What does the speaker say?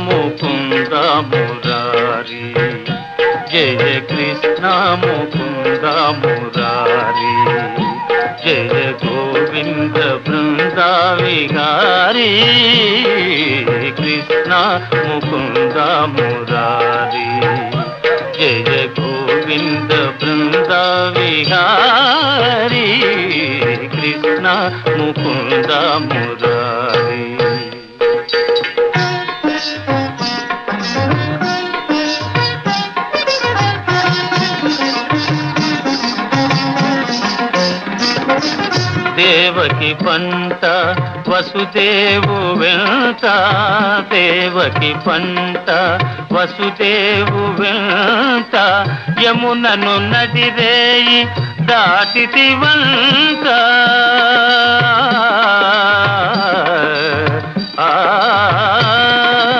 ముకుంద మురారి జయ కృష్ణ ముకుంద మురారి జయ గోవింద బృంద విహారీ కృష్ణ ముకుంద మురారి జయ గోవింద బృంద విహారీ కృష్ణ ముకుంద మురారి దేవకి పంట వసుదేవు వెంట దేవకి పంట వసుదేవు వెంట యమునను నదిరేయి దాటితి వంట